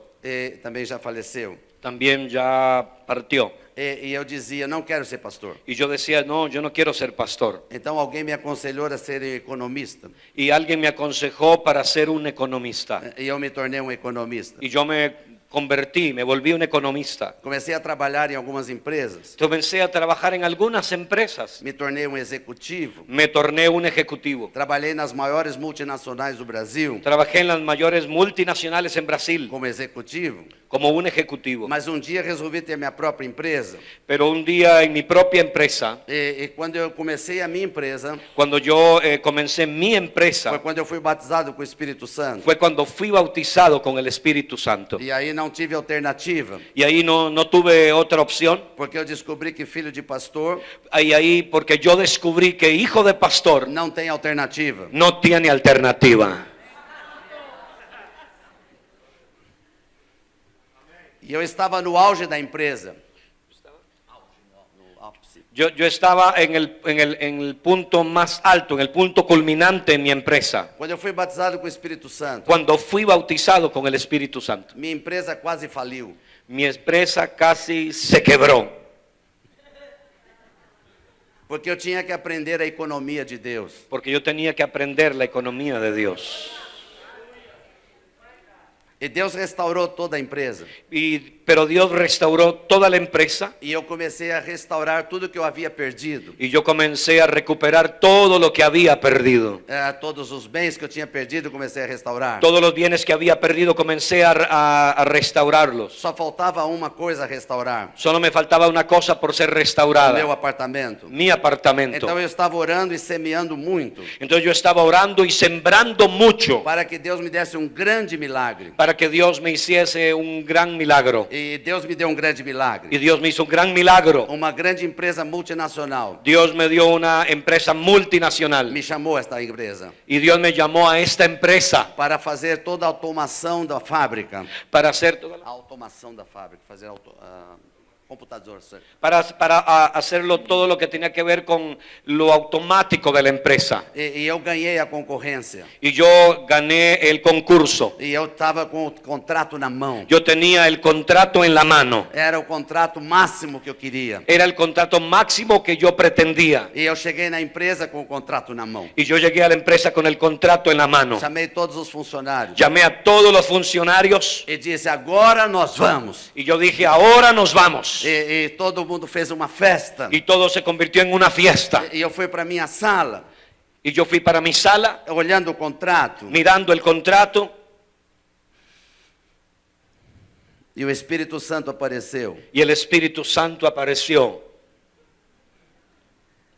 Também já faleceu. También ya partió. E eu dizia, não quero ser pastor. Y yo decía, no, yo no quiero ser pastor. Então alguém me aconselhou a ser economista. Y alguien me aconsejó para ser un economista. E eu me tornei um economista. Y yo me convertí, me volví un economista. Comecei a trabalhar em algumas empresas. Comencé a trabajar en algunas empresas. Me tornei um executivo. Me torné un ejecutivo. Trabalhei nas maiores multinacionais do Brasil Trabajé en las mayores multinacionales en Brasil como executivo. como un ejecutivo. Mas um dia resolvi ter minha própria empresa. Pero un día en mi propia empresa, E quando eu comecei a minha empresa, cuando yo comencé mi foi empresa, quando eu fui batizado com o Espírito Santo. fue cuando fui bautizado con el Espíritu Santo. E aí não tive alternativa, Y ahí no tuve otra opción. porque eu descobri que filho de pastor Ahí porque yo descubrí que hijo de pastor não tem alternativa. no tiene alternativa. E eu estava no auge da empresa. No ápice. Yo estaba en el punto más alto, en el punto culminante en mi empresa. Quando eu fui batizado com o Espírito Santo, Cuando fui bautizado con el Espíritu Santo, minha empresa quase faliu. mi empresa casi se quebró. Porque eu tinha que aprender a economia de Deus. Porque yo tenía que aprender la economía de Dios. E Deus restaurou toda a empresa. Pero Dios restauró toda la empresa E eu comecei a restaurar tudo que eu havia perdido. y yo comencé a recuperar todo lo que había perdido. Todos os bens que eu tinha perdido, eu comecei a restaurar. Todos los bienes que había perdido comencé a restaurarlos. Só faltava uma coisa a restaurar: Solo me faltaba una cosa por ser o meu restaurada, apartamento. mi apartamento. Então eu estava orando e semeando muito, Entonces yo estaba orando y sembrando mucho para que Deus me desse um grande milagre. para que Dios me hiciese un gran milagro. E Deus me deu um grande milagre. Y Dios me hizo un gran milagro. Uma grande empresa multinacional Dios me dio una empresa multinacional. me chamou a esta empresa Y Dios me llamó a esta empresa para fazer toda a automação da fábrica. para hacer toda A automação da fábrica, fazer computador. para hacerlo todo lo que tenía que ver con lo automático de la empresa. E eu ganhei a concorrência. Y yo gané el concurso. E eu estava com o contrato na mão. Yo tenía el contrato en la mano. Era o contrato máximo que eu queria. Era el contrato máximo que yo pretendía. E eu cheguei na empresa com o contrato na mão. Y yo llegué a la empresa con el contrato en la mano. Chamei todos os funcionários. Llamé a todos los funcionarios E disse, agora nós vamos. y yo dije, ahora nos vamos. E todo mundo fez uma festa. Y todo se convirtió en una fiesta. E eu fui para minha sala, Y yo fui para mi sala olhando o contrato. mirando el contrato E o Espírito Santo apareceu. y el Espíritu Santo apareció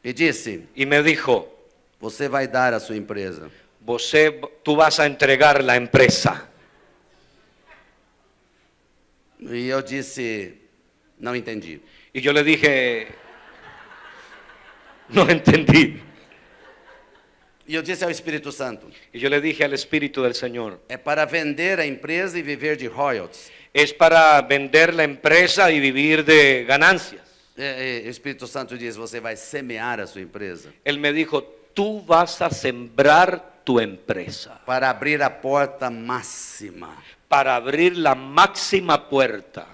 E disse, y me dijo, você vai dar a sua empresa. tú vas a entregar la empresa. E eu disse, não entendi. Y yo le dije, no entendí. E eu disse ao Espírito Santo, Y yo le dije al Espíritu del Señor, é para vender a empresa e viver de royalties. es para vender la empresa y vivir de ganancias. O Espírito Santo diz, você vai semear a sua empresa Él me dijo, tú vas a sembrar tu empresa para abrir a porta máxima. para abrir la máxima puerta.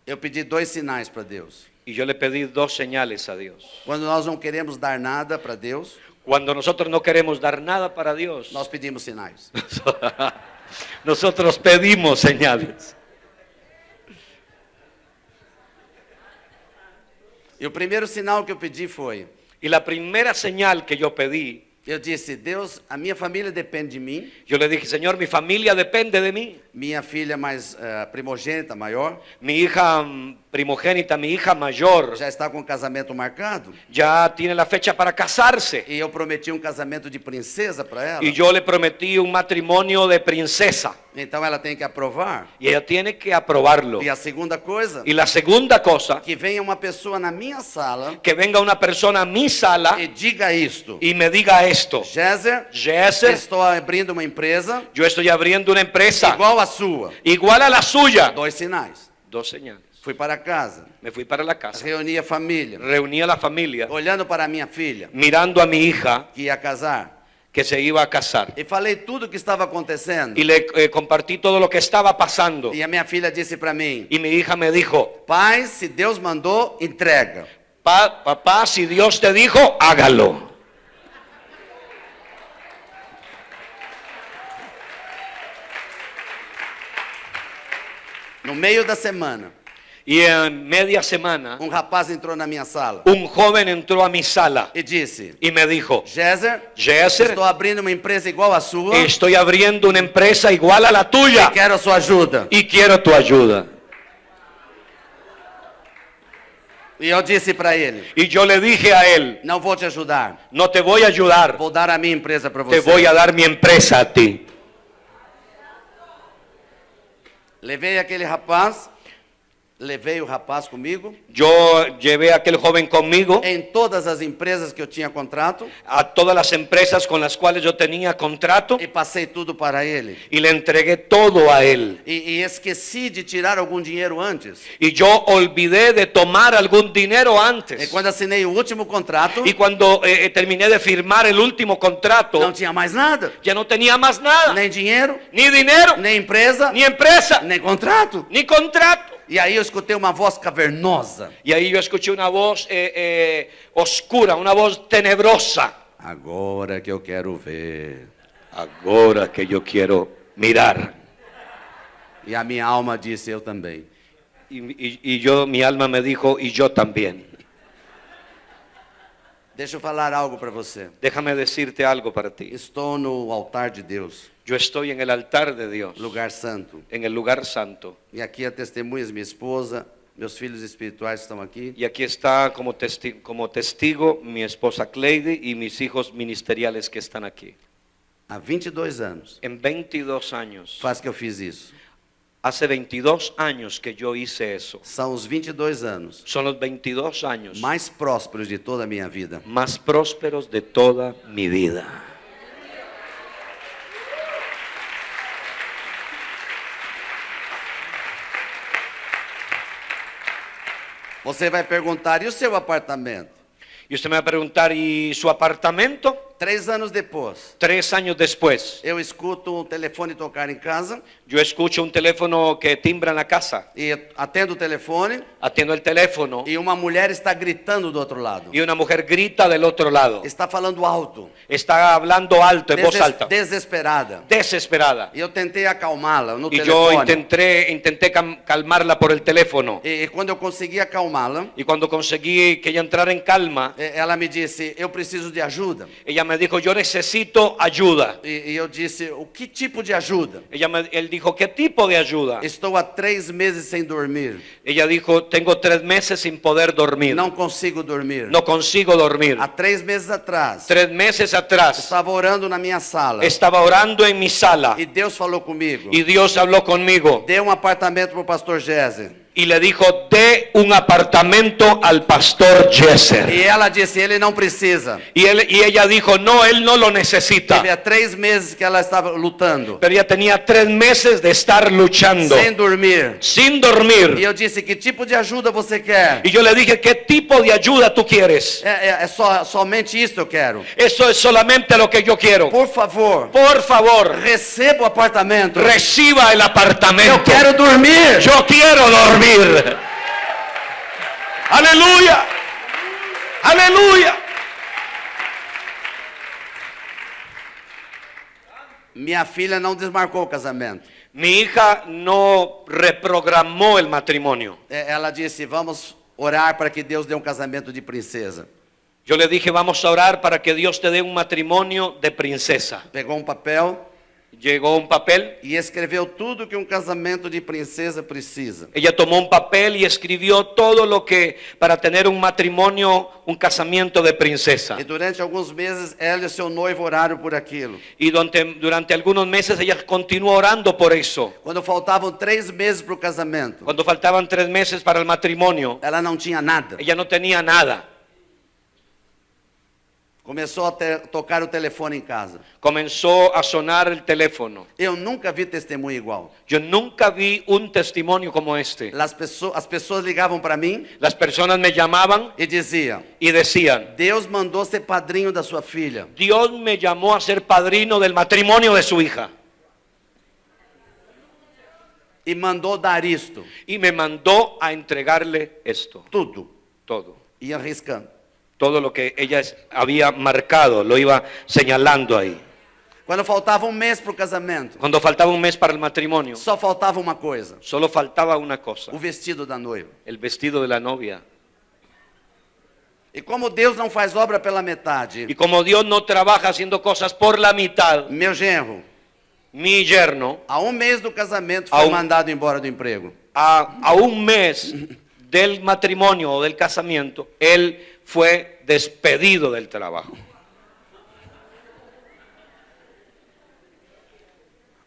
Eu pedi 2 sinais para Deus. Y yo le pedí 2 señales a Dios. Quando nós não queremos dar nada para Deus, Cuando nosotros no queremos dar nada para Dios, nós pedimos sinais. nosotros pedimos señales. E o primeiro sinal que eu pedi foi, Y la primera señal que yo pedí, eu disse, Deus, a minha família depende de mim, yo le dije, Señor, mi familia depende de mí. minha filha mais primogênita, maior, Mi hija primogénita, mi hija mayor, já está com o casamento marcado. ya tiene la fecha para casarse. E eu prometi um casamento de princesa para ela. Y yo le prometí un matrimonio de princesa. Então ela tem que aprovar. Y ella tiene que aprobarlo. E a segunda coisa, Y la segunda cosa, que venha uma pessoa na minha sala que venga una persona a mi sala e diga isto. y me diga esto. Géser, Jesse, estou abrindo uma empresa yo estoy abriendo una empresa igual a sua. igual a la suya. 2 sinais. 2 señales. Fui para casa, Me fui para la casa, reuni a família, reuní a la familia, olhando para a minha filha, mirando a mi hija que ia casar. que se iba a casar. E falei tudo o que estava acontecendo. Y le compartí todo lo que estaba pasando. E a minha filha disse para mim, Y mi hija me dijo, pai, se Deus mandou, entrega. papá, si Dios te dijo, hágalo. No meio da semana, Y en media semana, rapaz entrou na minha sala un joven entró a mi sala e disse, y me dijo, Géser, Jesse, estou abrindo uma empresa igual a sua estoy abriendo una empresa igual a la e tuya quero a sua ajuda. y quiero tu ayuda. E eu disse para ele, Y yo le dije a él, não vou te ajudar, no te voy a ayudar, vou dar a minha empresa para te você. voy a dar mi empresa a ti. Levei o rapaz comigo Yo llevé a aquel joven conmigo em todas as empresas que eu tinha contrato a todas las empresas con las cuales yo tenía contrato e passei tudo para ele. y le entregué todo a él. E esqueci de tirar algum dinheiro antes. Y yo olvidé de tomar algún dinero E antes. quando assinei o último contrato, Y cuando terminé de firmar el último contrato, não tinha mais nada. ya no tenía más nada. Nem dinheiro, Ni dinero, nem empresa, ni empresa, nem contrato. ni contrato. E aí eu escutei uma voz cavernosa. Y ahí yo escuché una voz oscura, una voz tenebrosa. Agora que eu quero ver. Ahora que yo quiero mirar. E a minha alma disse, eu também. Y mi alma me dijo, y yo también. Deixa eu falar algo para você. Déjame decirte algo para ti. Estou no altar de Deus, Yo estoy en el altar de Dios, lugar santo. en el lugar santo. E aqui a testemunhas, minha esposa, meus filhos espirituais estão aqui. Y aquí está como testigo mi esposa Cleide y mis hijos ministeriales que están aquí. Há 22 anos En 22 años, faz que eu fiz isso. hace 22 años que yo hice eso. São os 22 anos Son los 22 años mais prósperos de toda a minha vida. más prósperos de toda mi vida. Você vai perguntar, e o seu apartamento? Y usted me va a preguntar, ¿y su apartamento? 3 anos depois, 3 años después, eu escuto um telefone tocar em casa yo escucho un teléfono que timbra en la casa. e atendo o telefone Atiendo el teléfono e uma mulher está gritando do outro lado. y una mujer grita del otro lado. Está falando alto, Está hablando alto, en voz alta, desesperada. desesperada. E eu tentei acalmá-la no Y yo telefone. intenté calmarla por el teléfono. E quando eu consegui acalmá-la, Y cuando conseguí que ella entrara en calma, ela me disse, eu preciso de ajuda. ella me dijo, yo necesito ayuda. E eu disse, o que tipo de ajuda? Él dijo, ¿qué tipo de ayuda? Estou há 3 meses sem dormir. Ella dijo, tengo 3 meses sin poder dormir. Não consigo dormir. No consigo dormir. Há 3 meses atrás, 3 meses atrás estava orando na minha sala. estaba orando en mi sala E Deus falou comigo. y Dios habló conmigo. Dê um apartamento para o pastor Géser. y le dijo, dé un apartamento al pastor Jesser. E ela disse, ele não precisa. Y ella dijo, no, él no lo necesita. Havia 3 meses que ela estava lutando, Pero ella tenía 3 meses de estar luchando, sem dormir. sin E dormir. eu disse, que tipo de ajuda você quer? Y yo le dije, ¿qué tipo de ayuda tú quieres? Somente isso eu quero. Eso es solamente lo que yo quiero. Por favor, Por favor, receba o apartamento. reciba el Eu apartamento. quero dormir. Yo quiero dormir. Aleluya. Aleluya. Minha filha não desmarcou o casamento. Mi hija no reprogramó el matrimonio. Ela disse, vamos orar para que Deus dê um casamento de princesa. Yo le dije, vamos a orar para que Dios te dé un matrimonio de princesa. Pegou um papel Llegó un papel. e escreveu tudo que um casamento de princesa precisa. Ella tomó un papel y escribió todo lo que para tener un matrimonio, un casamiento de princesa. E durante alguns meses, ela e seu noivo oraram por aquilo. Y durante algunos meses ella continuó orando por eso. Quando faltavam 3 meses para o casamento, Cuando faltaban 3 meses para el matrimonio, ela não tinha nada. ella no tenía nada. Começou a tocar o telefone em casa. Comenzó a sonar el teléfono. Eu nunca vi testemunho igual. Yo nunca vi un testimonio como este. As pessoas ligavam para mim Las personas me llamaban e diziam, y decían, Deus mandou ser padrinho da sua filha. Dios me llamó a ser padrino del matrimonio de su hija. E mandou dar isto. Y me mandó a entregarle esto. Tudo. Todo. Ia arriscando. Todo lo que ella había marcado, lo iba señalando ahí. Quando faltava um mês para o casamento, Cuando faltaba un mes para el matrimonio, só faltava uma coisa. solo faltaba una cosa, O vestido da noiva. el vestido de la novia. E como Deus não faz obra pela metade, Y como Dios no trabaja haciendo cosas por la mitad, meu genro, mi yerno, a um mês do casamento, A foi um- mandado embora do emprego. a un mes del matrimonio o del casamiento, él fue despedido del trabajo.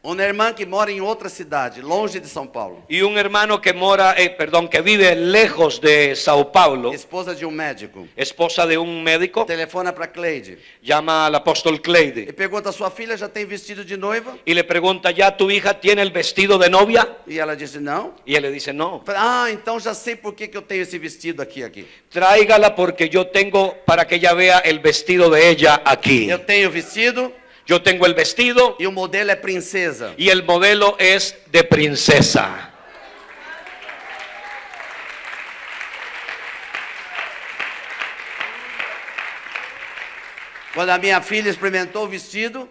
Uma irmã que mora em outra cidade, longe de São Paulo, Y un hermano que que vive lejos de Sao Paulo, esposa de um médico, esposa de un médico, telefona para Cleide llama al apóstol e Cleide pergunta, sua filha já tem vestido de noiva? y le pregunta, ¿ya tu hija tiene el vestido de novia? E ela disse, não. Y él le dice, no, Ah, então já sei por que eu tenho esse vestido aqui. tráigala porque yo tengo para que ella vea el vestido de ella aquí. Eu tenho vestido Yo tengo el vestido e o modelo é princesa. y el modelo es de princesa. Quando a minha filha experimentou o vestido,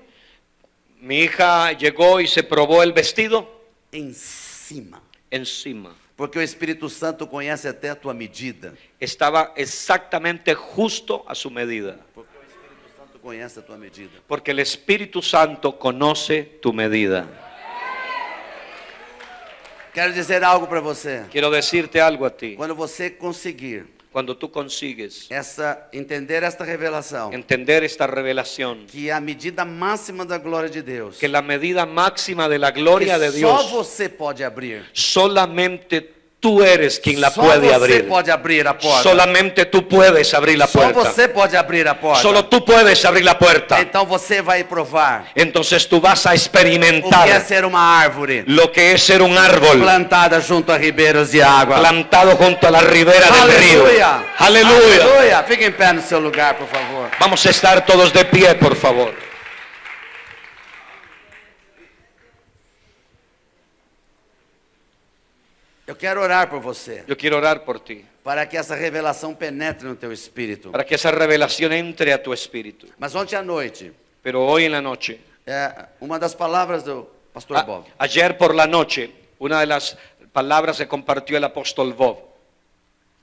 Mi hija llegó y se probó el vestido em cima. encima. Porque o Espírito Santo conhece até a tua medida. Estaba exactamente justo a su medida. Porque o Espírito Santo conhece a tua medida. Porque el Espíritu Santo conoce tu medida. Quero dizer algo para você. Quiero decirte algo a ti. Quando você conseguir Cuando tú consigues entender esta revelação, entender esta revelación, que é a medida máxima da glória de Deus, que la medida máxima de la gloria de que só Dios, você pode abrir. solamente tú eres quien la Só puede você abrir. pode abrir a porta. Solamente tú puedes abrir la Só puerta. você pode abrir a porta. Solo tú puedes abrir la puerta. Então você vai provar Entonces tú vas a o que é experimentar ser uma árvore lo que es ser un árbol plantada junto a ribeiros de água. plantado junto a la ribera del río. Aleluia! Aleluya. Aleluia! Fique em pé no seu lugar, por favor. Vamos a estar todos de pie, por favor. Eu quero orar por você, Yo quiero orar por ti, para que essa revelação penetre no teu espírito. para que esa revelación entre a tu espíritu. Mas ontem à noite, Pero hoy en la noche, uma das palavras do pastor Bob, ayer por la noche, una de las palabras que compartió el apóstol Bob,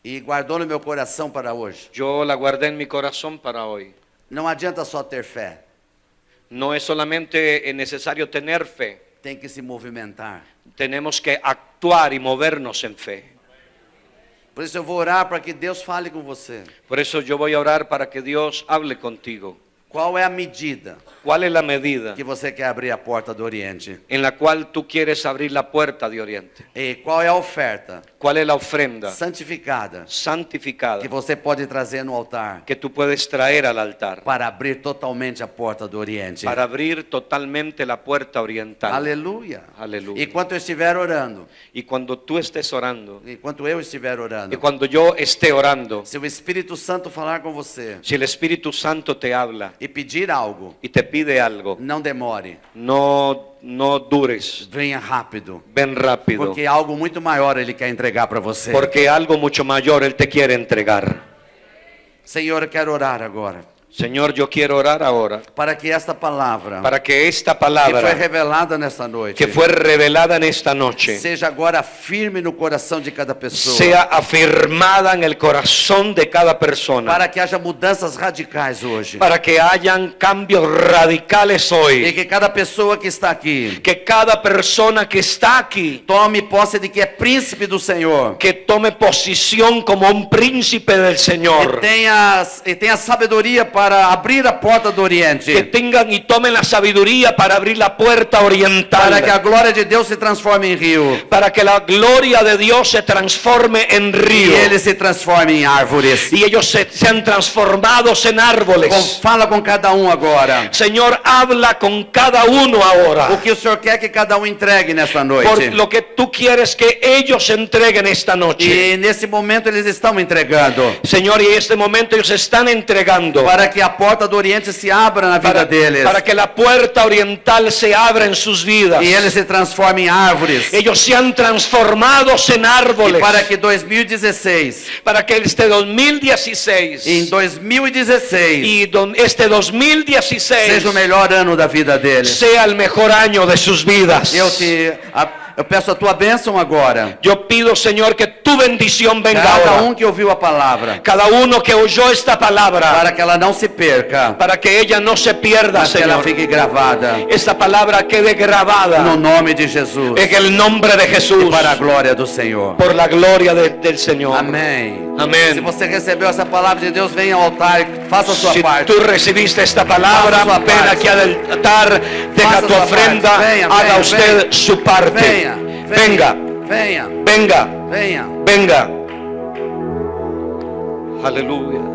e guardou no meu coração para hoje. yo la guardé en mi corazón para hoy. Não adianta só ter fé, No es solamente necesario tener fe, tem que se movimentar. tenemos que actuar y movernos en fe. Por isso eu vou orar para que Deus fale com você. Por eso yo voy a orar para que Dios hable contigo. Qual é a medida ¿Cuál es la medida que você quer abrir a porta do Oriente? en la cual tú quieres abrir la puerta de Oriente? E qual é a oferta ¿Cuál es la ofrenda santificada santificada que você pode trazer no altar que tú puedes traer al altar para abrir totalmente a porta do Oriente? para abrir totalmente la puerta oriental? Aleluia. Aleluia. Enquanto eu estiver orando, Y cuando tú estés orando, enquanto eu estiver orando, y cuando yo esté orando, se o Espírito Santo falar com você si el Espíritu Santo te habla e pedir algo, y te pide algo, não demore, no dures, venha rápido, ven rápido, porque algo muito maior Ele quer entregar para você. porque algo mucho mayor Él te quiere entregar. Senhor, eu quero orar agora Señor, yo quiero orar ahora para que esta palavra para que esta que foi palabra revelada nesta noite que fue revelada en esta noche seja agora firme no coração de cada pessoa, sea afirmada en el corazón de cada persona, para que haja mudanças radicais hoje, para que hayan cambios radicales e hoy, que cada pessoa que está aqui que cada persona que está aquí tome posse de que é príncipe do Senhor, que tome posición como un príncipe del e Señor, tenha sabedoria para abrir a porta do que Oriente, tengan y tomen la sabiduría para abrir la puerta oriental, para que a glória de Deus se transforme em rio para que la gloria de Dios se transforme en e río ele se transforme em árvores. y ellos sean transformados en árboles. Fala com cada agora Señor, habla con cada uno ahora o que o Senhor quer que cada entregue nesta por noite. lo que tú quieres que ellos entreguen esta noche. E nesse momento eles estão entregando, Señor, y en este momento ellos están entregando para que a porta do Oriente se abra na vida deles para que la puerta oriental se abra en sus vidas. e eles se transformem em árvores. Ellos sean transformados en E árboles. para que 2016, Para que este 2016 em 2016, y este 2016 seja o melhor ano da vida deles. sea el mejor año de sus vidas. Eu peço a tua bênção agora. Yo pido, Señor, que tu bendición venga Cada ahora. que ouviu a palavra, Cada uno que oyó esta palabra, para que ela não se perca, para que ella no se pierda, mas que ela Señor. fique gravada Esta palabra quede grabada no nome de Jesus en el nombre de Jesús, e para a glória do Senhor. por la gloria del Señor. Amém. Amén. Se você recebeu essa palavra de Deus, venha ao altar e faça a sua Si parte. tú recibiste esta palabra, Faça sua ven parte. aquí al altar, deja Faça tu sua ofrenda, parte. Venha, haga venha, usted venha. su parte. Venha, Venga, venha, venga, venha. venga. Aleluya.